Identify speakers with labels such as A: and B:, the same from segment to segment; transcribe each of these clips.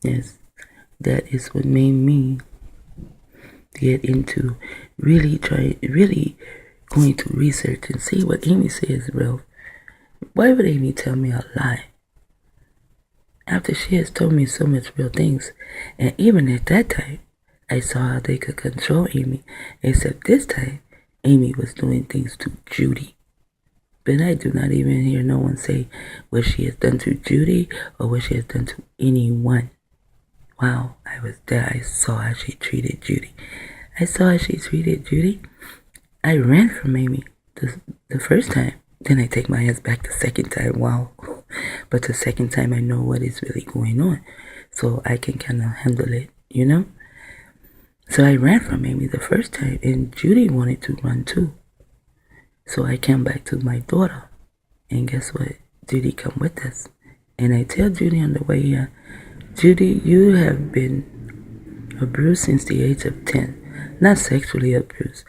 A: Yes, that is what made me get into really going to research and see what Amy says real. Why would Amy tell me a lie after she has told me so much real things? And even at that time, I saw how they could control Amy, except this time, Amy was doing things to Judy. But I do not even hear no one say what she has done to Judy or what she has done to anyone. Wow, I was there. I saw how she treated Judy. I ran from Amy the first time. Then I take my ass back the second time. Wow. But the second time I know what is really going on. So I can kind of handle it, you know? So I ran from Amy the first time, and Judy wanted to run too. So I came back to my daughter, and guess what? Judy come with us. And I tell Judy on the way here, Judy, you have been abused since the age of 10. Not sexually abused,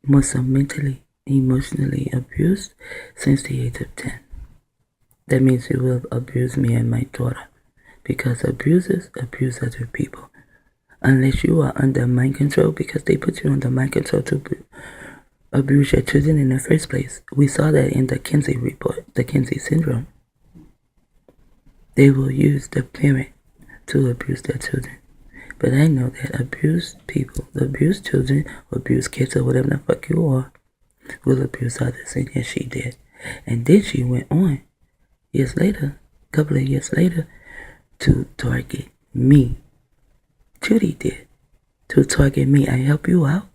A: more so mentally, emotionally abused since the age of 10. That means you will abuse me and my daughter, because abusers abuse other people. Unless you are under mind control, because they put you under mind control to abuse your children in the first place. We saw that in the KINsey report, the KINsey syndrome. They will use the parent to abuse their children. But I know that abused people, abused children, abused kids, or whatever the fuck you are, will abuse others. And yes, she did. And then she went on, couple of years later, to target me. Judy did. To target me. I help you out.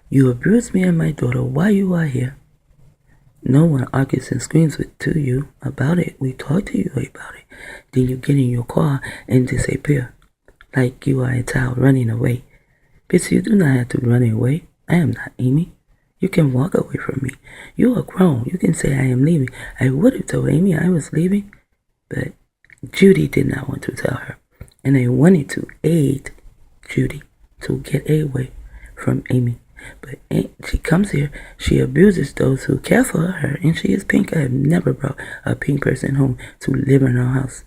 A: You abuse me and my daughter while you are here. No one argues and screams to you about it. We talk to you about it. Then you get in your car and disappear. Like you are a child running away. Bitch, you do not have to run away. I am not Amy. You can walk away from me. You are grown. You can say I am leaving. I would have told Amy I was leaving, but Judy did not want to tell her. And I wanted to aid Judy to get away from Amy. But she comes here, she abuses those who care for her, and she is pink. I have never brought a pink person home to live in our house.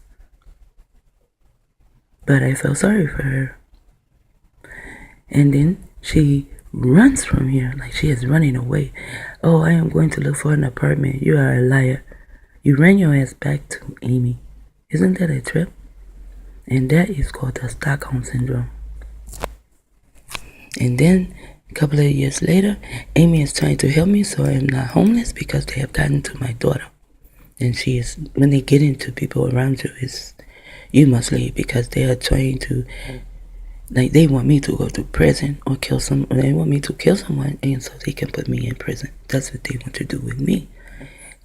A: But I felt sorry for her. And then she runs from here like she is running away. Oh, I am going to look for an apartment. You are a liar. You ran your ass back to Amy. Isn't that a trip? And that is called the Stockholm Syndrome. And then a couple of years later, Amy is trying to help me so I am not homeless, because they have gotten to my daughter. And she is, when they get into people around you, you must leave, because they are trying to, like, they want me to go to prison or kill someone. They want me to kill someone, and so they can put me in prison. That's what they want to do with me.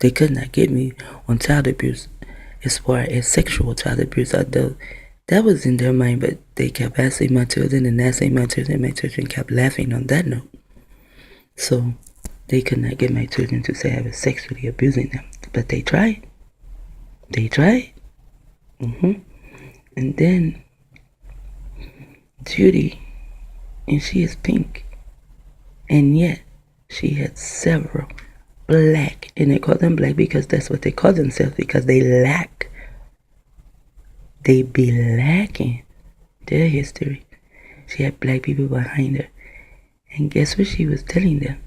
A: They could not get me on child abuse as far as sexual child abuse, although that was in their mind, but they kept asking my children and asking my children. My children kept laughing on that note. So they could not get my children to say I was sexually abusing them. But they tried. They tried. And then Judy, and she is pink. And yet she had several black, and they call them black because that's what they call themselves, because they lack. They be lacking their history. She had black people behind her. And guess what she was telling them?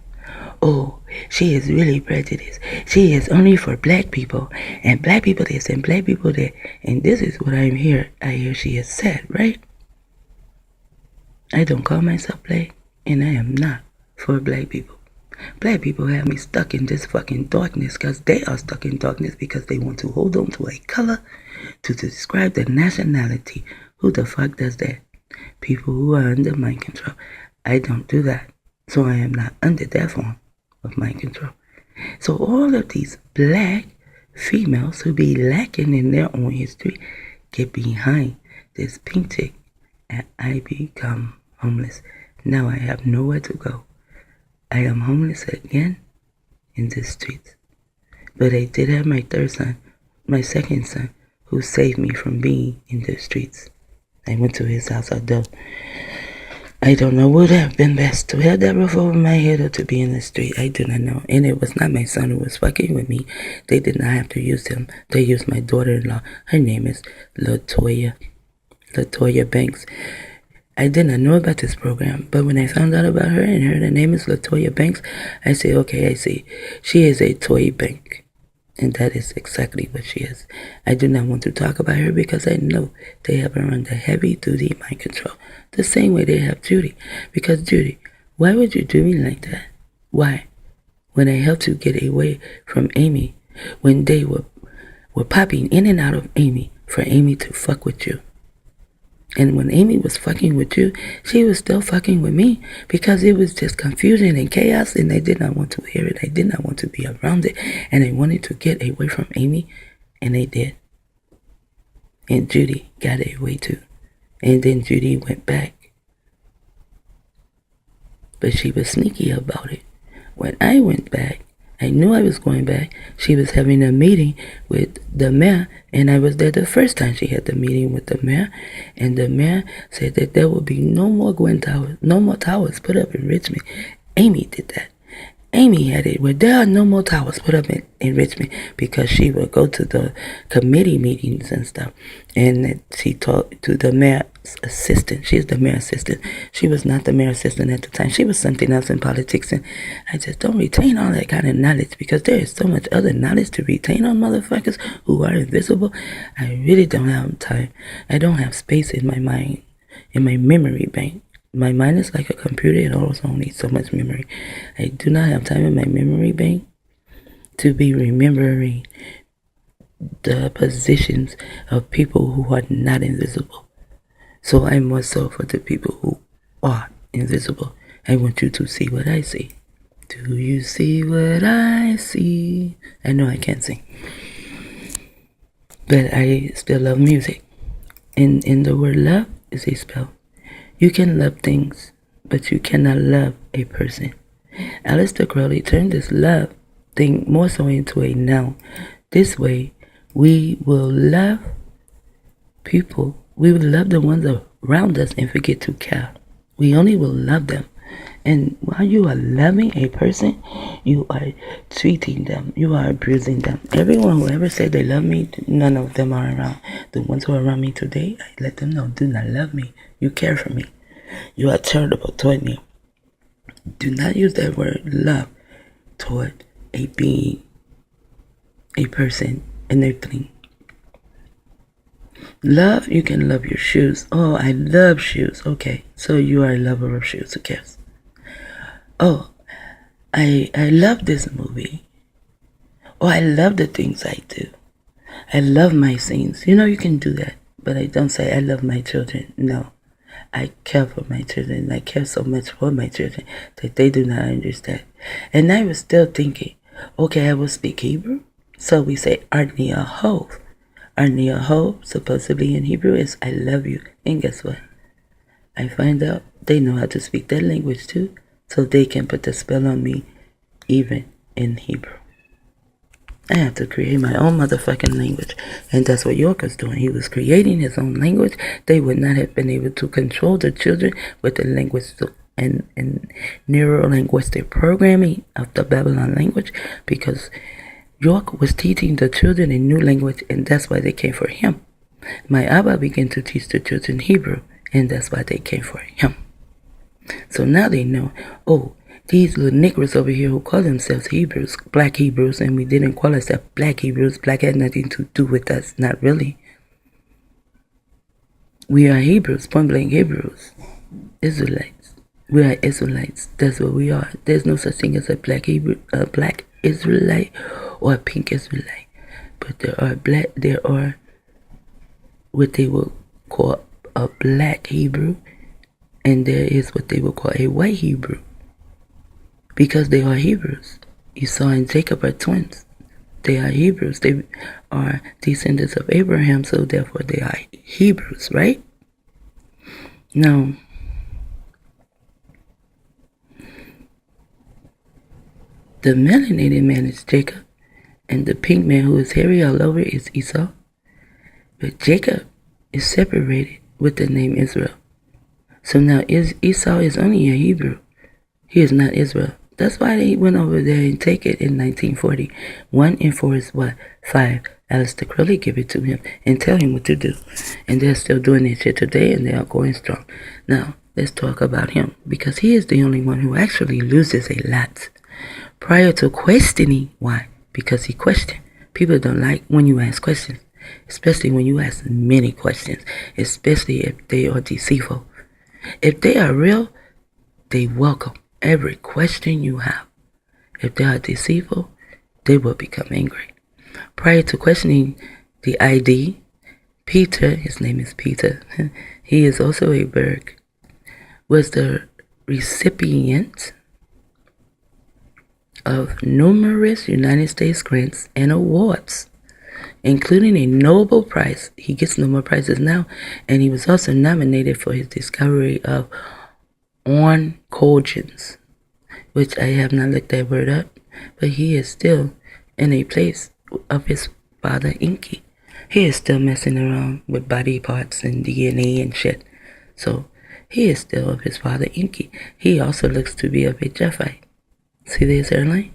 A: Oh, she is really prejudiced. She is only for black people. And black people this and black people that. And this is what I hear she has said, right? I don't call myself black. And I am not for black people. Black people have me stuck in this fucking darkness, because they are stuck in darkness because they want to hold on to a color to describe their nationality. Who the fuck does that? People who are under mind control. I don't do that. So I am not under that form of mind control. So all of these black females who be lacking in their own history get behind this pink chick, and I become homeless. Now I have nowhere to go. I am homeless again in the streets. But I did have my second son, who saved me from being in the streets. I went to his house, although I don't know, would have been best to have that roof over my head or to be in the street. I do not know. And it was not my son who was fucking with me. They did not have to use him. They used my daughter-in-law. Her name is LaToya. Latoya Banks. I did not know about this program, but when I found out about her and her name is Latoya Banks, I say, okay, I see. She is a toy bank. And that is exactly what she is. I do not want to talk about her because I know they have her under heavy-duty mind control. The same way they have Judy. Because Judy, why would you do me like that? Why? When I helped you get away from Amy, when they were popping in and out of Amy for Amy to fuck with you. And when Amy was fucking with you, she was still fucking with me because it was just confusion and chaos and I did not want to hear it. I did not want to be around it. And I wanted to get away from Amy and I did. And Judy got away too. And then Judy went back. But she was sneaky about it. When I went back, I knew I was going back. She was having a meeting with the mayor, and I was there the first time she had the meeting with the mayor, and the mayor said that there will be no more towers put up in Richmond. Amy did that. Amy had it where there are no more towers put up in Richmond because she would go to the committee meetings and stuff. And she talked to the mayor's assistant. She's the mayor's assistant. She was not the mayor's assistant at the time. She was something else in politics. And I just don't retain all that kind of knowledge because there is so much other knowledge to retain on motherfuckers who are invisible. I really don't have time. I don't have space in my mind, in my memory bank. My mind is like a computer. It also needs so much memory. I do not have time in my memory bank to be remembering the positions of people who are not invisible. So I'm more so for the people who are invisible. I want you to see what I see. Do you see what I see? I know I can't sing, but I still love music. And in the word love is a spell. You can love things, but you cannot love a person. Aleister Crowley turned this love thing more so into a noun. This way, we will love people. We will love the ones around us and forget to care. We only will love them. And while you are loving a person, you are treating them. You are abusing them. Everyone who ever said they love me, none of them are around. The ones who are around me today, I let them know, do not love me. You care for me. You are charitable toward me. Do not use that word love toward a being, a person, an earthling. Love, you can love your shoes. Oh, I love shoes. Okay, so you are a lover of shoes. Who cares? Oh, I love this movie. Oh, I love the things I do. I love my scenes. You know, you can do that. But I don't say I love my children. No. I care for my children. I care so much for my children that they do not understand. And I was still thinking, okay, I will speak Hebrew. So we say Arni Ahov. Arni Ahov, supposedly in Hebrew, is I love you. And guess what? I find out they know how to speak that language too. So they can put the spell on me even in Hebrew. I have to create my own motherfucking language. And that's what York was doing. He was creating his own language. They would not have been able to control the children with the language and neuro-linguistic programming of the Babylon language because York was teaching the children a new language and that's why they came for him. My Abba began to teach the children Hebrew and that's why they came for him. So now they know, oh, these little niggers over here who call themselves Hebrews, black Hebrews, and we didn't call ourselves black Hebrews. Black had nothing to do with us, not really. We are Hebrews, point blank Hebrews, Israelites. We are Israelites. That's what we are. There's no such thing as a black Hebrew, a black Israelite, or a pink Israelite. But there are what they will call a black Hebrew, and there is what they will call a white Hebrew. Because they are Hebrews. Esau and Jacob are twins. They are Hebrews. They are descendants of Abraham, so therefore they are Hebrews, right? Now, the melanated man is Jacob, and the pink man who is hairy all over is Esau. But Jacob is separated with the name Israel. So now Esau is only a Hebrew. He is not Israel. That's why they went over there and take it in 1940. 1 in 4 is what? 5. Aleister Crowley give it to him and tell him what to do. And they're still doing this shit today, and they are going strong. Now, let's talk about him, because he is the only one who actually loses a lot. Prior to questioning, why? Because he questioned. People don't like when you ask questions, especially when you ask many questions, especially if they are deceitful. If they are real, they welcome every question you have. If they are deceitful, they will become angry. Prior to questioning the ID, Peter, his name is Peter, he is also a Berg, was the recipient of numerous United States grants and awards, including a Nobel Prize. He gets Nobel Prizes now, and he was also nominated for his discovery of oncogens, which I have not looked that word up, but he is still in a place of his father Inky. He is still messing around with body parts and DNA and shit. So he is still of his father Inky. He also looks to be of a Jeffite. See this airline?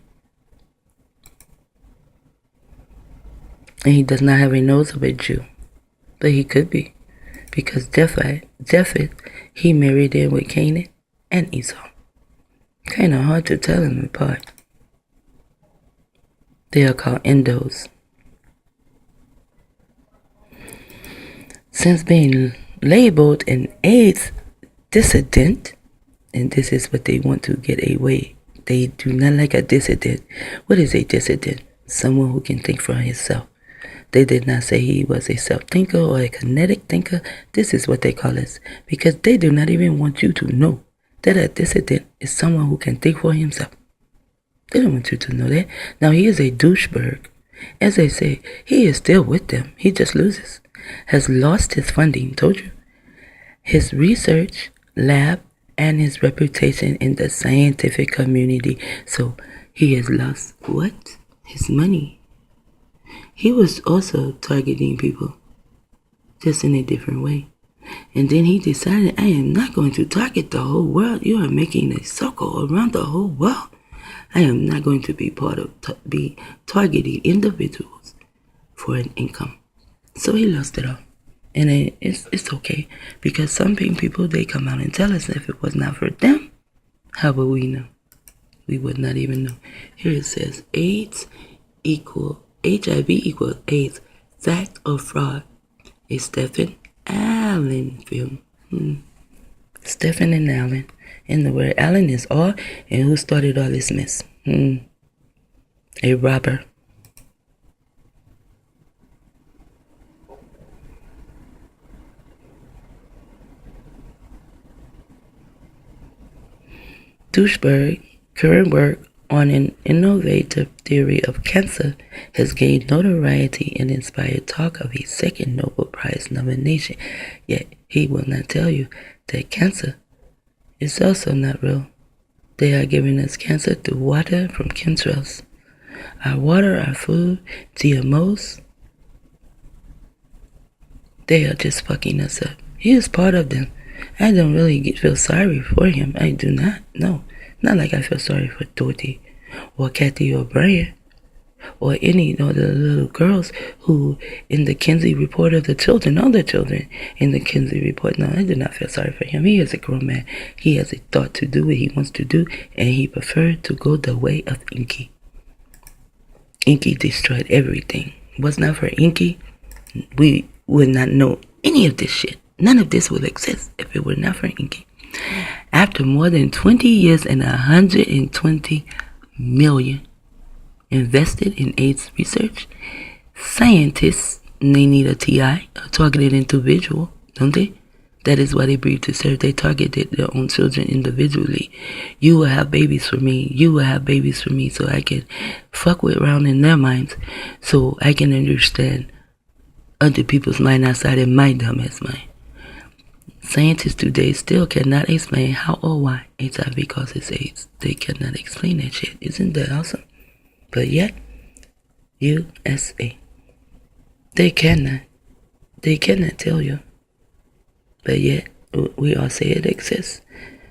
A: And he does not have a nose of a Jew. But he could be. Because Japheth, he married in with Canaan and Esau. Kinda hard to tell them apart. They are called Endos. Since being labeled an AIDS dissident, and this is what they want to get away. They do not like a dissident. What is a dissident? Someone who can think for himself. They did not say he was a self-thinker or a kinetic thinker. This is what they call us, because they do not even want you to know that a dissident is someone who can think for himself. They don't want you to know that. Now, he is a douchebag. As they say, he is still with them. He just loses. Has lost his funding, told you. His research lab and his reputation in the scientific community. So he has lost what? His money. He was also targeting people, just in a different way. And then he decided, I am not going to target the whole world. You are making a circle around the whole world. I am not going to be part of be targeting individuals for an income. So he lost it all. And it's okay, because some people, they come out and tell us if it was not for them, how would we know? We would not even know. Here it says HIV equals AIDS, fact or fraud. A Stephen Allen film. Stephen and Allen. And the word Allen is all, and who started all this mess? A robber. Douchebag current work on an innovative theory of cancer has gained notoriety and inspired talk of a second Nobel Prize nomination. Yet he will not tell you that cancer is also not real. They are giving us cancer through water from chemtrails. Our water, our food, GMOs, they are just fucking us up. He is part of them. I don't really feel sorry for him. I do not. No. Not like I feel sorry for Dorothy or Kathy or Brian or any of the little girls who in the Kinsey report of the children, all the children in the Kinsey report. No, I do not feel sorry for him. He is a grown man. He has a thought to do what he wants to do, and he preferred to go the way of Inky. Inky destroyed everything. If it was not for Inky, we would not know any of this shit. None of this would exist if it were not for Inky. After more than 20 years and 120 million invested in AIDS research, scientists, they need a TI, a targeted individual, don't they? That is why they breathe to serve. They targeted their own children individually. You will have babies for me. You will have babies for me, so I can fuck with around in their minds, so I can understand other people's mind outside of my dumbass mind. Scientists today still cannot explain how or why HIV causes AIDS. They cannot explain that shit. Isn't that awesome? But yet, USA, they cannot tell you. But yet, we all say it exists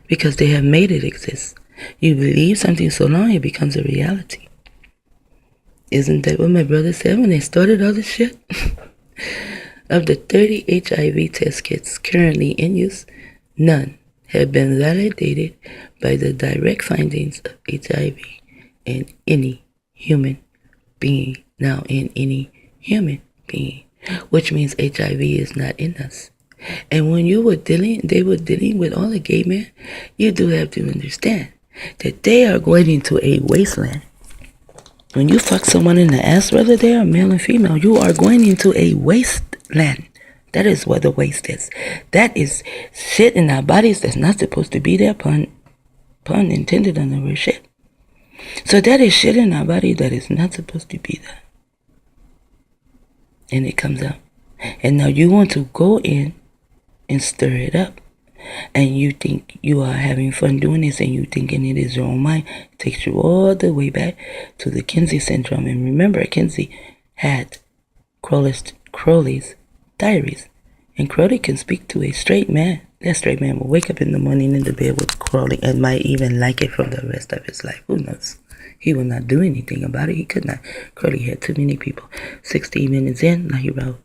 A: because they have made it exist. You believe something so long it becomes a reality. Isn't that what my brother said when they started all this shit? Of the 30 HIV test kits currently in use, none have been validated by the direct findings of HIV in any human being. Now, in any human being, which means HIV is not in us. And when they were dealing with all the gay men, you do have to understand that they are going into a wasteland. When you fuck someone in the ass, whether they are male or female, you are going into a wasteland. That is what the waste is. That is shit in our bodies that's not supposed to be there, pun intended on the word shit. So that is shit in our body that is not supposed to be there. And it comes out. And now you want to go in and stir it up. And you think you are having fun doing this, and you thinking it is your own mind. It takes you all the way back to the KINsey syndrome. And remember, KINsey had CROWley's diaries. And CROWley can speak to a straight man. That straight man will wake up in the morning in the bed with CROWley and might even like it for the rest of his life. Who knows? He will not do anything about it. He could not. CROWley had too many people. 16 minutes in, now he wrote.